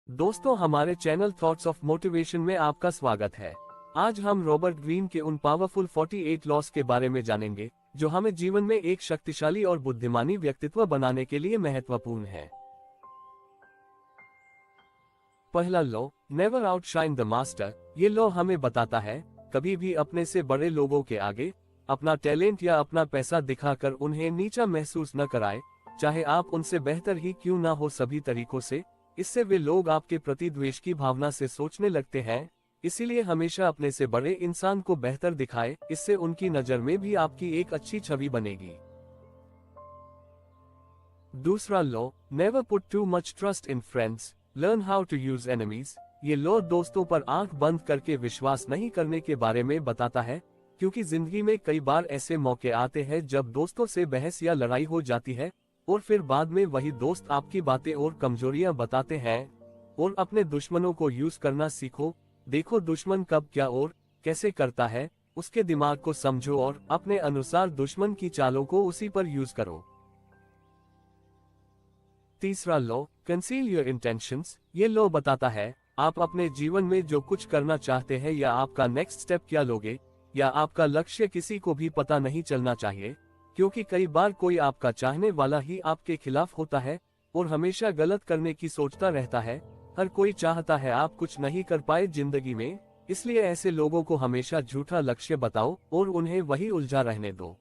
दोस्तों, हमारे channel thoughts of motivation में आपका स्वागत है। आज हम रॉबर्ट ग्रीन के उन पावरफुल 48 लॉस के बारे में जानेंगे जो हमें जीवन में एक शक्तिशाली और बुद्धिमानी व्यक्तित्व बनाने के लिए महत्वपूर्ण है। पहला law, never outshine the master. ये लॉ हमें बताता है कभी भी अपने से बड़े लोगों के आगे अपना टैलेंट या अपना पैसा दिखाकर उन्हें नीचा महसूस न कराए, चाहे आप उनसे बेहतर ही क्यों ना हो सभी तरीकों से। इससे वे लोग आपके प्रति द्वेष की भावना से सोचने लगते हैं। इसीलिए हमेशा अपने से बड़े इंसान को बेहतर दिखाए, इससे उनकी नजर में भी आपकी एक अच्छी छवि बनेगी। दूसरा law, never put too much trust in friends, learn how to use enemies. ये लॉ दोस्तों पर आंख बंद करके विश्वास नहीं करने के बारे में बताता है, क्योंकि जिंदगी में कई बार ऐसे मौके आते हैं जब दोस्तों से बहस या लड़ाई हो जाती है और फिर बाद में वही दोस्त आपकी बातें और कमजोरियां बताते हैं। और अपने दुश्मनों को यूज करना सीखो। देखो दुश्मन कब क्या और कैसे करता है, उसके दिमाग को समझो और अपने अनुसार दुश्मन की चालों को उसी पर यूज करो। तीसरा लॉ, कंसील योर इंटेंशंस। ये लॉ बताता है आप अपने जीवन में जो कुछ करना चाहते हैं या आपका नेक्स्ट स्टेप क्या लोगे या आपका लक्ष्य किसी को भी पता नहीं चलना चाहिए, क्योंकि कई बार कोई आपका चाहने वाला ही आपके खिलाफ होता है और हमेशा गलत करने की सोचता रहता है। हर कोई चाहता है आप कुछ नहीं कर पाए जिंदगी में, इसलिए ऐसे लोगों को हमेशा झूठा लक्ष्य बताओ और उन्हें वही उलझा रहने दो।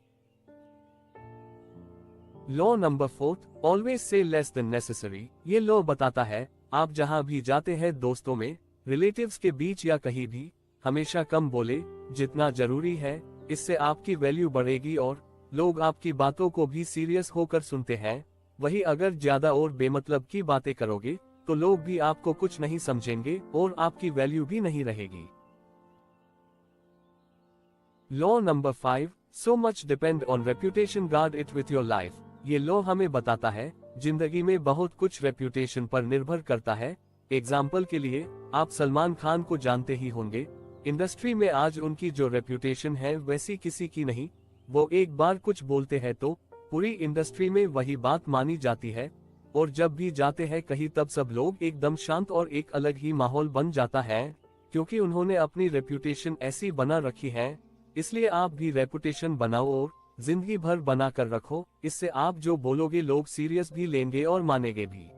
Law number 4, always say less than necessary. ये लॉ बताता है आप जहां भी जाते हैं, दोस्तों में, रिलेटिव्स के बीच या कहीं भी, हमेशा कम बोले जितना जरूरी है। इससे आपकी वैल्यू बढ़ेगी और लोग आपकी बातों को भी सीरियस होकर सुनते हैं। वही अगर ज्यादा और बेमतलब की बातें करोगे तो लोग भी आपको कुछ नहीं समझेंगे और आपकी वैल्यू भी नहीं रहेगी। Law number 5, so much depend on reputation, guard it with your life. ये लॉ हमें बताता है जिंदगी में बहुत कुछ रेप्यूटेशन पर निर्भर करता है। एग्जाम्पल के लिए आप सलमान खान को जानते ही होंगे। इंडस्ट्री में आज उनकी जो रेप्यूटेशन है वैसी किसी की नहीं। वो एक बार कुछ बोलते हैं तो पूरी इंडस्ट्री में वही बात मानी जाती है, और जब भी जाते हैं कहीं तब सब लोग एकदम शांत और एक अलग ही माहौल बन जाता है, क्योंकि उन्होंने अपनी रेप्यूटेशन ऐसी बना रखी है। इसलिए आप भी रेपुटेशन बनाओ और जिंदगी भर बना कर रखो। इससे आप जो बोलोगे लोग सीरियस भी लेंगे और मानेंगे भी।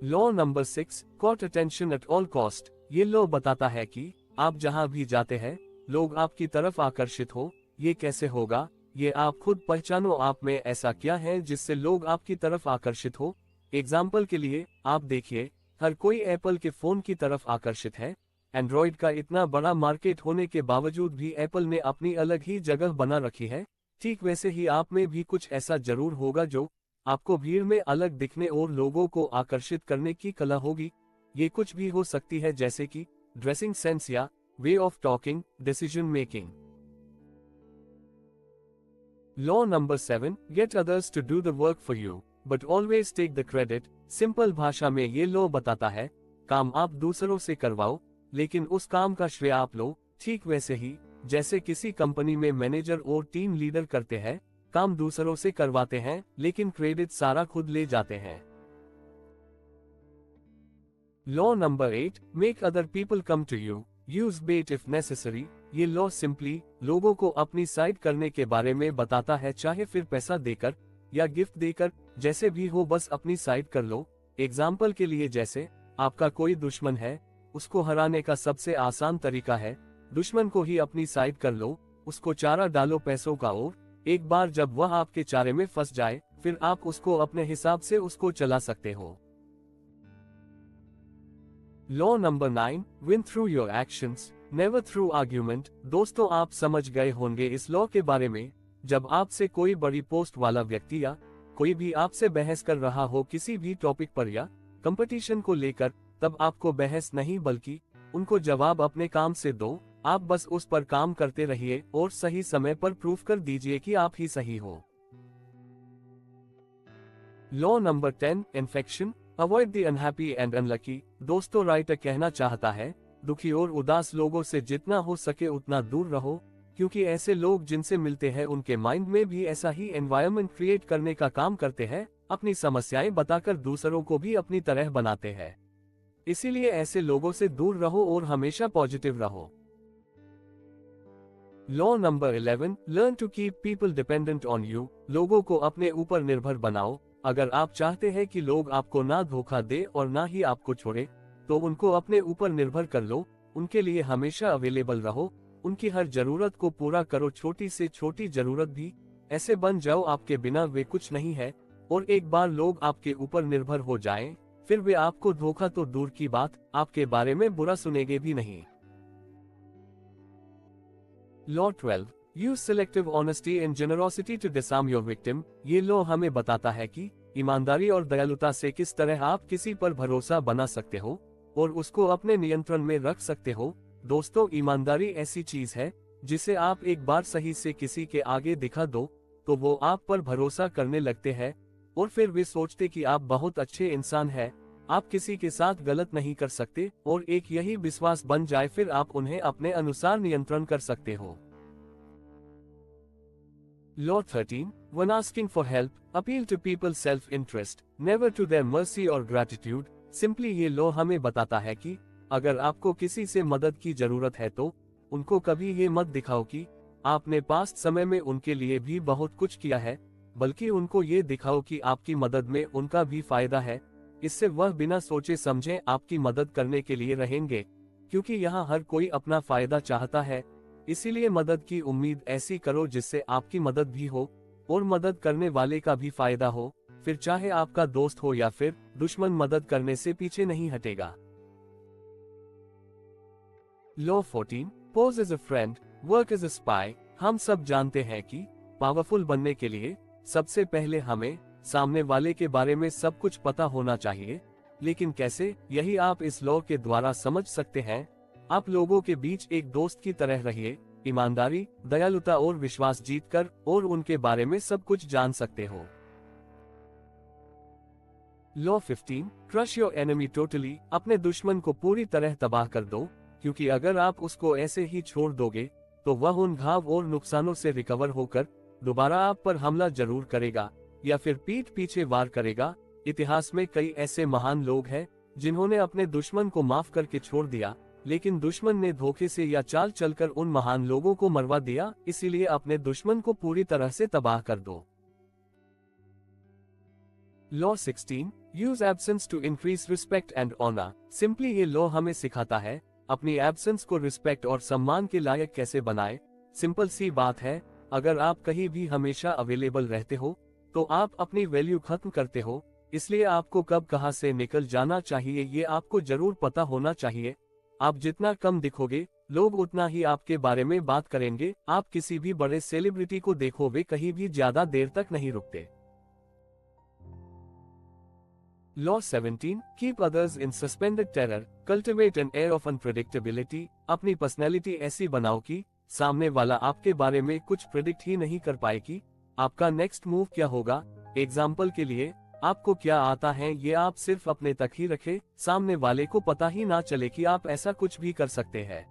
Law number 6, court attention at all cost. ये लॉ बताता है कि आप जहां भी जाते हैं लोग आपकी तरफ आकर्षित हो। ये कैसे होगा, ये आप खुद पहचानो। आप में ऐसा क्या है जिससे लोग आपकी तरफ आकर्षित हो। एग्जाम्पल के लिए आप देखिए, हर कोई एप्पल के फोन की तरफ आकर्षित है। एंड्रॉइड का इतना बड़ा मार्केट होने के बावजूद भी एप्पल ने अपनी अलग ही जगह बना रखी है। ठीक वैसे ही आप में भी कुछ ऐसा जरूर होगा जो आपको भीड़ में अलग दिखने और लोगों को आकर्षित करने की कला होगी। ये कुछ भी हो सकती है, जैसे कि ड्रेसिंग सेंस या way of talking, decision making. Law number 7, get others to do the work for you but always take the credit. Simple भाषा में ये लॉ बताता है काम आप दूसरों से करवाओ लेकिन उस काम का श्रेय आप लो। ठीक वैसे ही जैसे किसी कंपनी में मैनेजर और टीम लीडर करते हैं, काम दूसरों से करवाते हैं लेकिन क्रेडिट सारा खुद ले जाते हैं। Law number 8, make other people come to you, use bait if necessary. ये लॉ सिंपली लोगों को अपनी साइड करने के बारे में बताता है, चाहे फिर पैसा देकर या गिफ्ट देकर, जैसे भी हो बस अपनी साइड कर लो। एग्जाम्पल के लिए जैसे आपका कोई दुश्मन है, उसको हराने का सबसे आसान तरीका है दुश्मन को ही अपनी साइड कर लो, उसको चारा डालो पैसों का और एक बार जब वह आपके चारे में फंस जाए फिर आप उसको अपने हिसाब से उसको चला सकते हो। Law number 9, win through your actions, never through argument. दोस्तों, आप समझ गए होंगे इस लॉ के बारे में। जब आपसे कोई बड़ी पोस्ट वाला व्यक्ति या कोई भी आपसे बहस कर रहा हो किसी भी टॉपिक पर या कंपटीशन को लेकर, तब आपको बहस नहीं बल्कि उनको जवाब अपने काम से दो। आप बस उस पर काम करते रहिए और सही समय पर प्रूफ कर दीजिए कि आप ही सही हो। Law number 10, infection, avoid the unhappy and unlucky. दोस्तों, राइटर कहना चाहता है दुखी और उदास लोगों से जितना हो सके उतना दूर रहो, क्योंकि ऐसे लोग जिनसे मिलते हैं उनके माइंड में भी ऐसा ही एनवायरनमेंट क्रिएट करने का काम करते हैं अपनी समस्याएं बताकर दूसरों को भी अपनी तरह बनाते हैं। इसीलिए ऐसे लोगों से दूर रहो और हमेशा पॉजिटिव रहो। Law number 11, learn to keep people dependent on you. लोगों को अपने ऊपर निर्भर बनाओ। अगर आप चाहते हैं कि लोग आपको ना धोखा दे और ना ही आपको छोड़े, तो उनको अपने ऊपर निर्भर कर लो। उनके लिए हमेशा अवेलेबल रहो, उनकी हर जरूरत को पूरा करो, छोटी से छोटी जरूरत भी। ऐसे बन जाओ आपके बिना वे कुछ नहीं है, और एक बार लोग आपके ऊपर निर्भर हो जाएं, फिर वे आपको धोखा तो दूर की बात, आपके बारे में बुरा सुनेंगे भी नहीं। Law 12, use selective honesty and generosity to disarm your victim. ये लॉ हमें बताता है कि ईमानदारी और दयालुता से किस तरह आप किसी पर भरोसा बना सकते हो और उसको अपने नियंत्रण में रख सकते हो। दोस्तों, ईमानदारी ऐसी चीज है जिसे आप एक बार सही से किसी के आगे दिखा दो तो वो आप पर भरोसा करने लगते हैं, और फिर वे सोचते कि आप बहुत अच्छे इंसान हैं, आप किसी के साथ गलत नहीं कर सकते, और एक यही विश्वास बन जाए फिर आप उन्हें अपने अनुसार नियंत्रण कर सकते हो। Law 13, when asking for help, appeal to people's self-interest, never to their mercy or gratitude। Simply ये लॉ हमें बताता है कि अगर आपको किसी से मदद की जरूरत है तो उनको कभी ये मत दिखाओ कि आपने पास्ट समय में उनके लिए भी बहुत कुछ किया है, बल्कि उनको ये दिखाओ कि आपकी मदद में उनका भी फायदा है। इससे वह बिना सोचे समझे आपकी मदद करने के लिए रहेंगे, क्योंकि यहाँ हर कोई अपना फायदा चाहता है। इसीलिए मदद की उम्मीद ऐसी करो जिससे आपकी मदद भी हो और मदद करने वाले का भी फायदा हो, फिर चाहे आपका दोस्त हो या फिर दुश्मन, मदद करने से पीछे नहीं हटेगा। Law 14, pose as a friend, work as a spy. हम सब जानते हैं कि पावरफुल बनने के लिए सबसे पहले हमें सामने वाले के बारे में सब कुछ पता होना चाहिए, लेकिन कैसे, यही आप इस लॉ के द्वारा समझ सकते हैं। आप लोगों के बीच एक दोस्त की तरह रहिए, ईमानदारी, दयालुता और विश्वास जीतकर, और उनके बारे में सब कुछ जान सकते हो। Law 15, crush your enemy totally. अपने दुश्मन को पूरी तरह तबाह कर दो, क्योंकि अगर आप उसको ऐसे ही छोड़ दोगे तो वह उन घाव और नुकसानों से रिकवर होकर दोबारा आप पर हमला जरूर करेगा या फिर पीठ पीछे वार करेगा। इतिहास में कई ऐसे महान लोग हैं जिन्होंने अपने दुश्मन को माफ करके छोड़ दिया, लेकिन दुश्मन ने धोखे से या चाल चलकर उन महान लोगों को मरवा दिया। इसीलिए अपने दुश्मन को पूरी तरह से तबाह कर दो। Law 16, use absence to increase respect and honour. Simply ये लॉ हमें सिखाता है अपनी एब्सेंस को रिस्पेक्ट और सम्मान के लायक कैसे बनाए। सिंपल सी बात है, अगर आप कहीं भी हमेशा अवेलेबल रहते हो तो आप अपनी वैल्यू खत्म करते हो। इसलिए आपको कब कहां से निकल जाना चाहिए ये आपको जरूर पता होना चाहिए। आप जितना कम दिखोगे, लोग उतना ही आपके बारे में बात करेंगे। आप किसी भी बड़े सेलिब्रिटी को देखो, वे कहीं भी ज्यादा देर तक नहीं रुकते। Law 17, keep others in suspended terror, cultivate an air of unpredictability. अपनी पर्सनैलिटी ऐसी बनाओ कि सामने वाला आपके बारे में कुछ प्रेडिक्ट ही नहीं कर पाए कि आपका नेक्स्ट मूव क्या होगा। एग्जाम्पल के लिए, आपको क्या आता है ये आप सिर्फ अपने तक ही रखें, सामने वाले को पता ही ना चले कि आप ऐसा कुछ भी कर सकते हैं।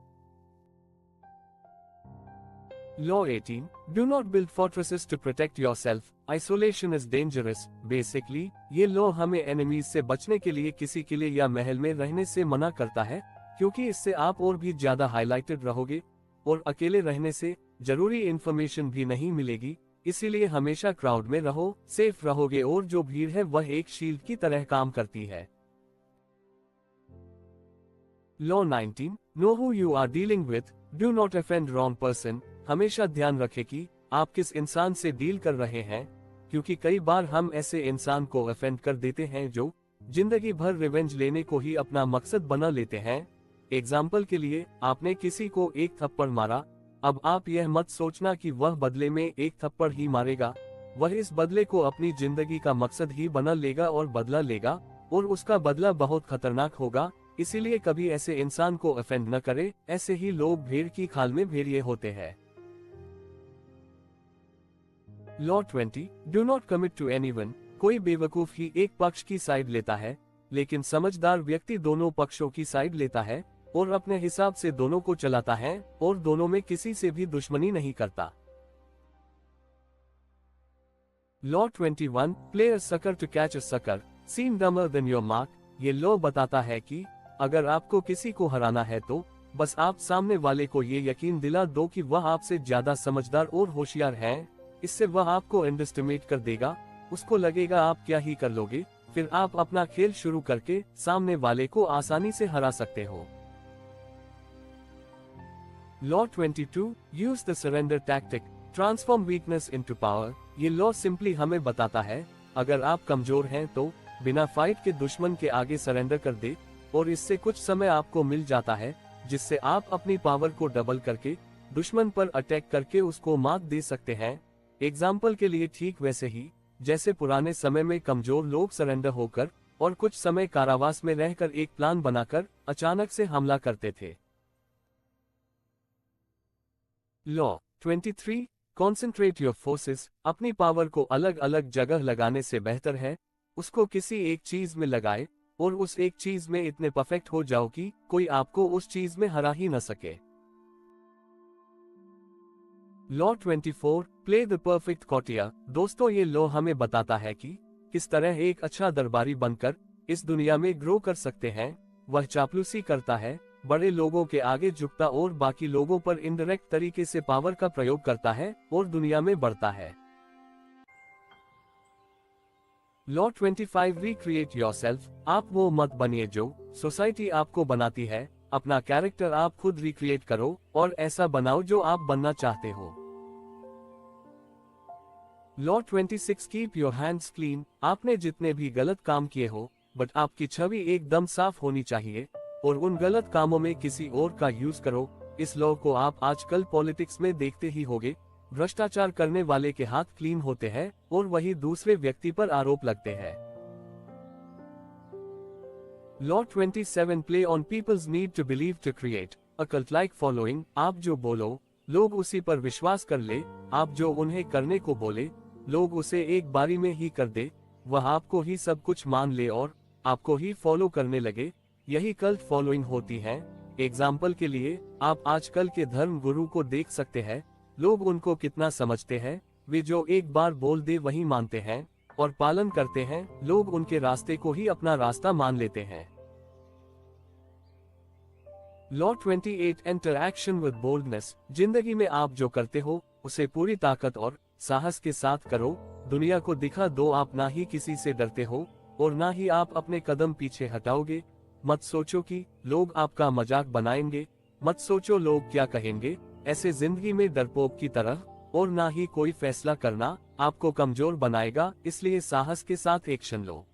Law 18, do not build fortresses to protect yourself, isolation is dangerous. Basically ये लॉ हमें एनिमीज से बचने के लिए किसी किले या महल में रहने से मना करता है, क्योंकि इससे आप और भी ज्यादा हाईलाइटेड रहोगे और अकेले रहने से जरूरी इंफॉर्मेशन भी नहीं मिलेगी। इसीलिए हमेशा क्राउड में रहो, सेफ रहोगे और जो भीड़ है वह एक शील्ड की तरह काम करती है। Law 19, know who you are dealing with, do not offend wrong person. हमेशा ध्यान रखें कि आप किस इंसान से डील कर रहे हैं, क्योंकि कई बार हम ऐसे इंसान को ऑफेंड कर देते हैं जो जिंदगी भर रिवेंज लेने को ही अपना मकसद बना लेते हैं। एग्जाम्पल के लिए, आपने किसी को एक थप्पड़ मारा, अब आप यह मत सोचना कि वह बदले में एक थप्पड़ ही मारेगा। वह इस बदले को अपनी जिंदगी का मकसद ही बना लेगा और बदला लेगा, और उसका बदला बहुत खतरनाक होगा। इसीलिए कभी ऐसे इंसान को ऑफेंड न करें। ऐसे ही लोग भेड़ की खाल में भेड़िए होते हैं। Law 20, do not commit to anyone. कोई बेवकूफ ही एक पक्ष की साइड लेता है, लेकिन समझदार व्यक्ति दोनों पक्षों की साइड लेता है और अपने हिसाब से दोनों को चलाता है और दोनों में किसी से भी दुश्मनी नहीं करता। Law 21, play a sucker to catch a sucker, seem dumber than your mark. ये लॉ बताता है कि अगर आपको किसी को हराना है तो बस आप सामने वाले को ये यकीन दिला दो कि वह आपसे ज्यादा समझदार और होशियार है। इससे वह आपको अंडरएस्टिमेट कर देगा, उसको लगेगा आप क्या ही कर लोगे, फिर आप अपना खेल शुरू करके सामने वाले को आसानी से हरा सकते हो। Law 22, use the surrender tactic, transform weakness into power. ये लॉ सिंपली हमें बताता है अगर आप कमजोर हैं तो बिना फाइट के दुश्मन के आगे सरेंडर कर दे, और इससे कुछ समय आपको मिल जाता है जिससे आप अपनी पावर को डबल करके दुश्मन पर अटैक करके उसको मात दे सकते हैं। एग्जाम्पल के लिए ठीक वैसे ही जैसे पुराने समय में कमजोर लोग सरेंडर होकर और कुछ समय कारावास में रहकर एक प्लान बनाकर अचानक से हमला करते थे। लॉ 23, कॉन्सेंट्रेट योर फोर्सेस, अपनी पावर को अलग अलग जगह लगाने से बेहतर है उसको किसी एक चीज में लगाए और उस एक चीज में इतने परफेक्ट हो जाओ कि कोई आपको उस चीज में हरा ही न सके। Law 24, play the perfect courtier. दोस्तों, ये लॉ हमें बताता है कि किस तरह एक अच्छा दरबारी बनकर इस दुनिया में ग्रो कर सकते हैं। वह चापलूसी करता है, बड़े लोगों के आगे झुकता और बाकी लोगों पर इनडायरेक्ट तरीके से पावर का प्रयोग करता है और दुनिया में बढ़ता है। लॉ 25, रिक्रिएट योरसेल्फ, आप वो मत बनिए जो सोसाइटी आपको बनाती है, अपना कैरेक्टर आप खुद रिक्रिएट करो और ऐसा बनाओ जो आप बनना चाहते हो। Law 26, keep your hands clean, आपने जितने भी गलत काम किए हो बट आपकी छवि एकदम साफ होनी चाहिए और उन गलत कामों में किसी और का यूज करो। इस लॉ को आप आजकल पॉलिटिक्स में देखते ही होंगे, भ्रष्टाचार करने वाले के हाथ क्लीन होते हैं और वही दूसरे व्यक्ति पर आरोप लगते हैं। Law 27, play on people's need to believe to create a cult like following, आप जो बोलो लोग उसी पर विश्वास कर ले, आप जो उन्हें करने को बोले लोग उसे एक बारी में ही कर दे, वह आपको ही सब कुछ मान ले और आपको ही फॉलो करने लगे, यही कल्ट फॉलोइंग होती है। एग्जाम्पल के लिए आप आजकल के धर्म गुरु को देख सकते हैं, लोग उनको कितना समझते हैं, वे जो एक बार बोल दे वही मानते हैं और पालन करते हैं, लोग उनके रास्ते को ही अपना रास्ता मान लेते हैं। Law 28, enter action with boldness, जिंदगी में आप जो करते हो उसे पूरी ताकत और साहस के साथ करो, दुनिया को दिखा दो आप ना ही किसी से डरते हो और ना ही आप अपने कदम पीछे हटाओगे। मत सोचो कि लोग आपका मजाक बनाएंगे, मत सोचो लोग क्या कहेंगे, ऐसे जिंदगी में डरपोक की तरह और ना ही कोई फैसला करना आपको कमजोर बनाएगा, इसलिए साहस के साथ एक्शन लो।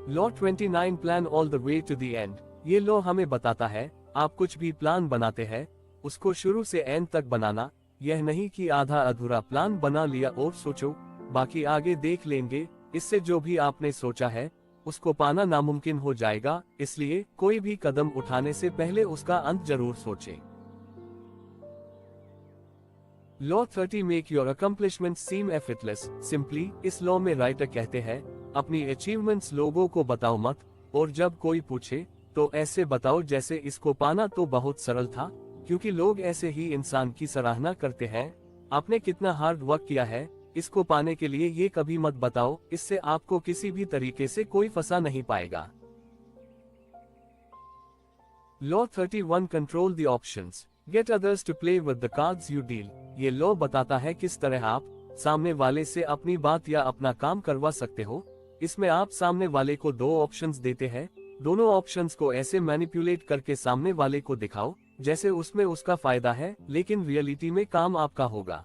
Law 29, plan all the way to the end, ये लॉ हमें बताता है आप कुछ भी प्लान बनाते हैं उसको शुरू से एंड तक बनाना, यह नहीं कि आधा अधूरा प्लान बना लिया और सोचो बाकी आगे देख लेंगे, इससे जो भी आपने सोचा है उसको पाना नामुमकिन हो जाएगा, इसलिए कोई भी कदम उठाने से पहले उसका अंत जरूर सोचें। Law 30, make your accomplishment seem effortless, simply इस लॉ में राइटर कहते हैं अपनी अचीवमेंट्स लोगों को बताओ मत, और जब कोई पूछे तो ऐसे बताओ जैसे इसको पाना तो बहुत सरल था, क्योंकि लोग ऐसे ही इंसान की सराहना करते हैं। आपने कितना हार्ड वर्क किया है इसको पाने के लिए ये कभी मत बताओ, इससे आपको किसी भी तरीके से कोई फंसा नहीं पाएगा। Law 31, control the options, get others to play with the cards you deal, ये लॉ बताता है किस तरह आप सामने वाले से अपनी बात या अपना काम करवा सकते हो। इसमें आप सामने वाले को दो ऑप्शंस देते हैं, दोनों ऑप्शंस को ऐसे मैनिपुलेट करके सामने वाले को दिखाओ जैसे उसमें उसका फायदा है लेकिन रियलिटी में काम आपका होगा।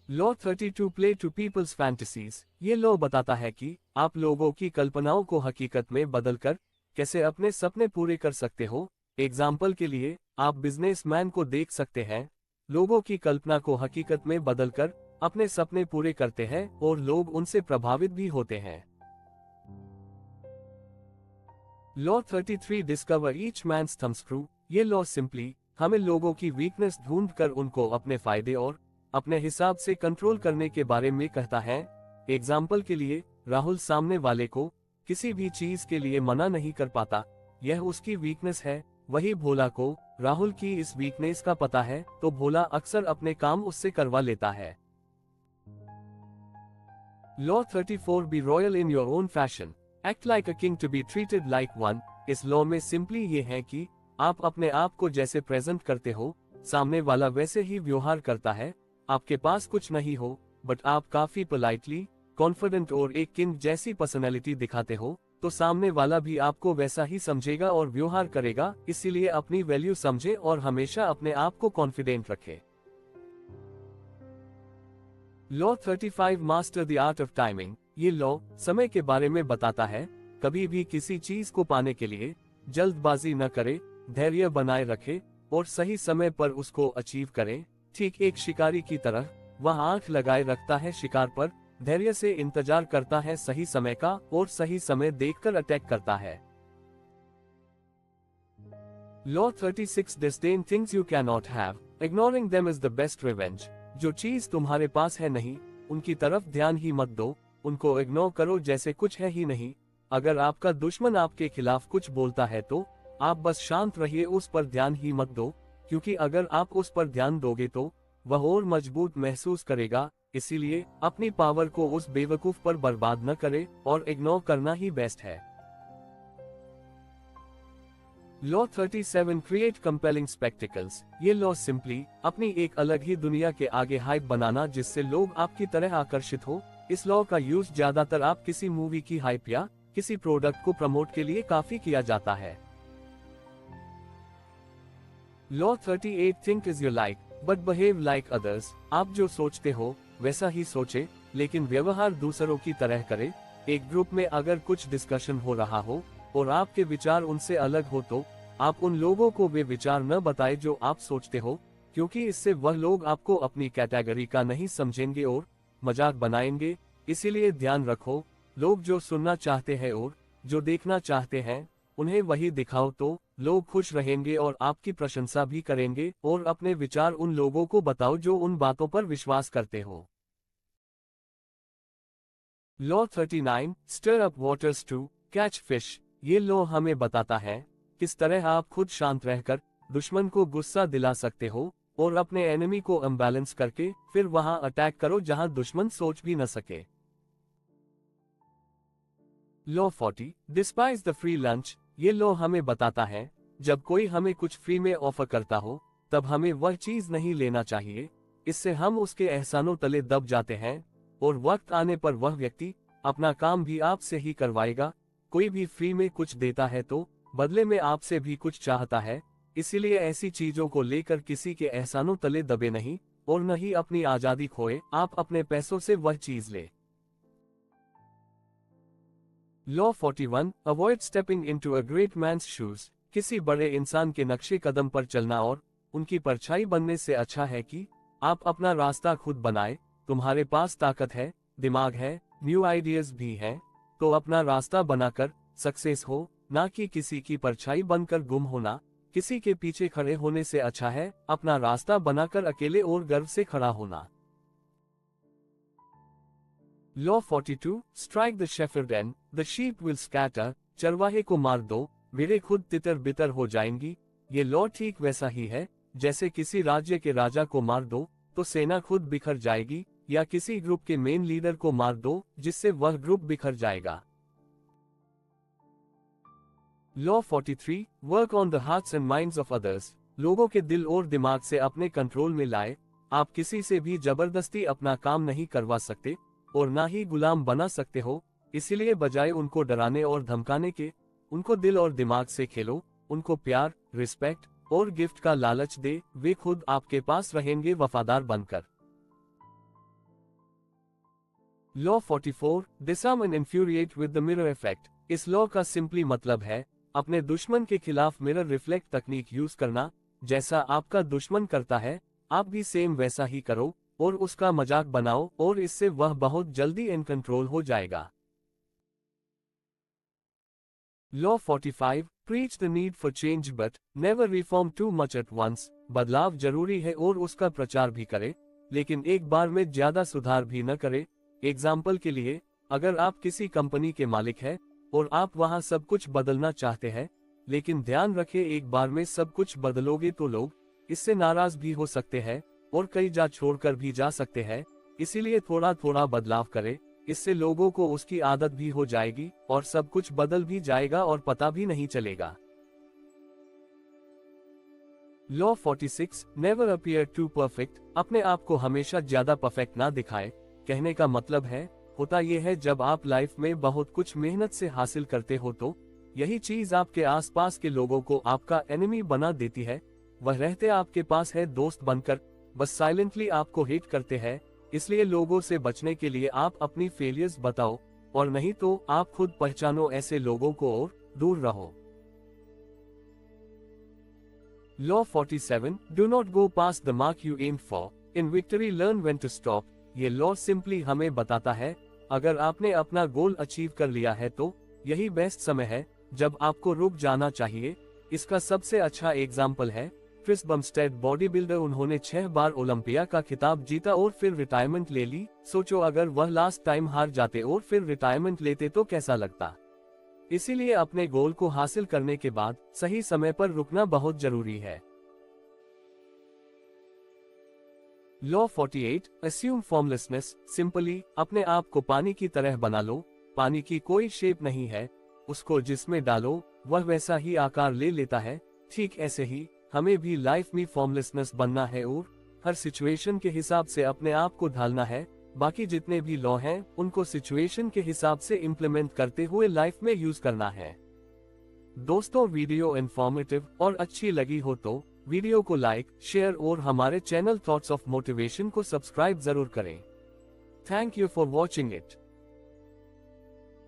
Law 32, play to people's fantasies, ये लॉ बताता है कि आप लोगों की कल्पनाओं को हकीकत में बदलकर कैसे अपने सपने पूरे कर सकते हो। एग्जाम्पल के लिए आप बिजनेसमैन को देख सकते हैं, लोगों की कल्पना को हकीकत में बदलकर अपने सपने पूरे करते हैं और लोग उनसे प्रभावित भी होते हैं। Law 33, discover each man's thumbscrew, ये लॉ सिंपली हमें लोगों की वीकनेस ढूंढकर उनको अपने फायदे और अपने हिसाब से कंट्रोल करने के बारे में कहता है। एग्जाम्पल के लिए राहुल सामने वाले को किसी भी चीज के लिए मना नहीं कर पाता, यह उसकी वीकनेस है, वही भोला को राहुल की इस वीकनेस का पता है तो भोला अक्सर अपने काम उससे करवा लेता है। Law 34 be royal in your own fashion, act like a king to be treated like one. इस लॉ में सिंपली ये है कि आप अपने आप को जैसे प्रेजेंट करते हो, सामने वाला वैसे ही व्यवहार करता है। आपके पास कुछ नहीं हो, बट आप काफी पोलाइटली, कॉन्फिडेंट और एक किंग जैसी पर्सनैलिटी दिखाते हो, तो सामने वाला भी आपको वैसा ही समझेगा और व्यवहार करेगा। इसीलिए अपनी वैल्यू समझे और हमेशा अपने आप को कॉन्फिडेंट रखे। Law 35 master the art of timing. ये लॉ समय के बारे में बताता है। कभी भी किसी चीज को पाने के लिए जल्दबाजी न करे, धैर्य बनाए रखे और सही समय पर उसको अचीव करे। ठीक एक शिकारी की तरह वह आंख लगाए रखता है शिकार पर, धैर्य से इंतजार करता है सही समय का और सही समय देखकर अटैक करता है। Law 36 disdain things you can not have, ignoring them is the best revenge. जो चीज तुम्हारे पास है नहीं, उनकी तरफ ध्यान ही मत दो, उनको इग्नोर करो जैसे कुछ है ही नहीं। अगर आपका दुश्मन आपके खिलाफ कुछ बोलता है तो आप बस शांत रहिए, उस पर ध्यान ही मत दो, क्योंकि अगर आप उस पर ध्यान दोगे तो वह और मजबूत महसूस करेगा। इसीलिए अपनी पावर को उस बेवकूफ पर बर्बाद न करे और इग्नोर करना ही बेस्ट है। Law 37 create compelling spectacles. ये लॉ सिंपली अपनी एक अलग ही दुनिया के आगे हाइप बनाना जिससे लोग आपकी तरह आकर्षित हो। इस लॉ का यूज ज्यादातर आप किसी मूवी की हाइप या किसी प्रोडक्ट को प्रमोट के लिए काफी किया जाता है। Law 38 think is your like but behave like others. आप जो सोचते हो वैसा ही सोचे, लेकिन व्यवहार दूसरों की तरह करे। एक ग्रुप में अगर कुछ डिस्कशन हो रहा हो और आपके विचार उनसे अलग हो तो आप उन लोगों को वे विचार न बताएं जो आप सोचते हो, क्योंकि इससे वह लोग आपको अपनी कैटेगरी का नहीं समझेंगे और मजाक बनाएंगे। इसीलिए ध्यान रखो, लोग जो सुनना चाहते हैं और जो देखना चाहते हैं उन्हें वही दिखाओ, तो लोग खुश रहेंगे और आपकी प्रशंसा भी करेंगे। और अपने विचार उन लोगों को बताओ जो उन बातों पर विश्वास करते हो। Law 39 stir up waters to catch fish. ये लॉ हमें बताता है किस तरह आप खुद शांत रहकर दुश्मन को गुस्सा दिला सकते हो और अपने एनिमी को अनबैलेंस करके फिर वहां अटैक करो जहां दुश्मन सोच भी न सके। Law 40 despise the free lunch. ये लॉ हमें बताता है जब कोई हमें कुछ फ्री में ऑफर करता हो तब हमें वह चीज नहीं लेना चाहिए। इससे हम उसके एहसानों तले दब जाते हैं और वक्त आने पर वह व्यक्ति अपना काम भी आपसे ही करवाएगा। कोई भी फ्री में कुछ देता है तो बदले में आपसे भी कुछ चाहता है। इसीलिए ऐसी चीजों को लेकर किसी के एहसानों तले दबे नहीं और न ही अपनी आजादी खोए। आप अपने पैसों से वह चीज ले। Law 41 avoid stepping into a great man's shoes. किसी बड़े इंसान के नक्शे कदम पर चलना और उनकी परछाई बनने से अच्छा है कि आप अपना रास्ता खुद बनाए। तुम्हारे पास ताकत है, दिमाग है, न्यू आइडियाज भी हैं, तो अपना रास्ता बनाकर सक्सेस हो, ना कि किसी की परछाई बनकर गुम होना। किसी के पीछे खड़े होने से अच्छा है अपना रास्ता बनाकर अकेले और गर्व से खड़ा होना। Law 42 strike the shepherd and the sheep will scatter. चरवाहे को मार दो, भेड़ें खुद तितर बितर हो जाएंगी। ये लॉ ठीक वैसा ही है जैसे किसी राज्य के राजा को मार दो तो सेना खुद बिखर जाएगी, या किसी ग्रुप के मेन लीडर को मार दो जिससे वह ग्रुप बिखर जाएगा। Law 43 work on the hearts and minds of others. लोगों के दिल और दिमाग से अपने कंट्रोल में लाए। आप किसी से भी जबरदस्ती अपना काम नहीं करवा सकते और ना ही गुलाम बना सकते हो। इसलिए बजाय उनको डराने और धमकाने के, उनको दिल और दिमाग से खेलो। उनको प्यार, रिस्पेक्ट और गिफ्ट का लालच दे, वे खुद आपके पास रहेंगे वफादार बनकर। Law 44 disarm and infuriate with the mirror effect. इस लॉ का सिंपली मतलब है अपने दुश्मन के खिलाफ मिरर रिफ्लेक्ट तकनीक यूज करना। जैसा आपका दुश्मन करता है आप भी सेम वैसा ही करो और उसका मजाक बनाओ, और इससे वह बहुत जल्दी इन कंट्रोल हो जाएगा। Law 45 preach the need for change but never reform too much at once. बदलाव जरूरी है और उसका प्रचार भी करे, लेकिन एक बार में ज्यादा सुधार भी न करे। एग्जाम्पल के लिए, अगर आप किसी कंपनी के मालिक हैं और आप वहां सब कुछ बदलना चाहते हैं, लेकिन ध्यान रखें एक बार में सब कुछ बदलोगे तो लोग इससे नाराज भी हो सकते हैं और कई जा छोड़कर भी जा सकते हैं। इसीलिए थोड़ा थोड़ा बदलाव करें, इससे लोगों को उसकी आदत भी हो जाएगी और सब कुछ बदल भी जाएगा और पता भी नहीं चलेगा। Law 46, never appear too perfect. अपने आप को हमेशा ज्यादा परफेक्ट ना दिखाए। कहने का मतलब होता यह है जब आप लाइफ में बहुत कुछ मेहनत से हासिल करते हो तो यही चीज आपके आसपास के लोगों को आपका एनिमी बना देती है। वह रहते आपके पास है दोस्त बनकर, बस साइलेंटली आपको हेट करते हैं। इसलिए लोगों से बचने के लिए आप अपनी फेलियर्स बताओ, और नहीं तो आप खुद पहचानो ऐसे लोगों को और दूर रहो। Law 47, do not go past the mark you aim for, in victory learn when to stop. ये लॉ सिंपली हमें बताता है अगर आपने अपना गोल अचीव कर लिया है तो यही बेस्ट समय है जब आपको रुक जाना चाहिए। इसका सबसे अच्छा एग्जाम्पल है क्रिस बमस्टेड, बॉडी बिल्डर। उन्होंने 6 बार ओलंपिया का खिताब जीता और फिर रिटायरमेंट ले ली। सोचो अगर वह लास्ट टाइम हार जाते और फिर रिटायरमेंट लेते तो कैसा लगता। इसीलिए अपने गोल को हासिल करने के बाद सही समय पर रुकना बहुत जरूरी है। Law 48, assume formlessness. सिंपली अपने आप को पानी की तरह बना लो। पानी की कोई शेप नहीं है, उसको जिसमें डालो वह वैसा ही आकार ले लेता है। ठीक ऐसे ही हमें भी लाइफ में फॉर्मलेसनेस बनना है और हर सिचुएशन के हिसाब से अपने आप को ढालना है। बाकी जितने भी लॉ हैं उनको सिचुएशन के हिसाब से इम्प्लीमेंट करते हुए लाइफ में यूज करना है। दोस्तों, वीडियो इन्फॉर्मेटिव और अच्छी लगी हो तो वीडियो को लाइक, शेयर और हमारे चैनल थॉट्स ऑफ मोटिवेशन को सब्सक्राइब जरूर करें। Thank you for watching it.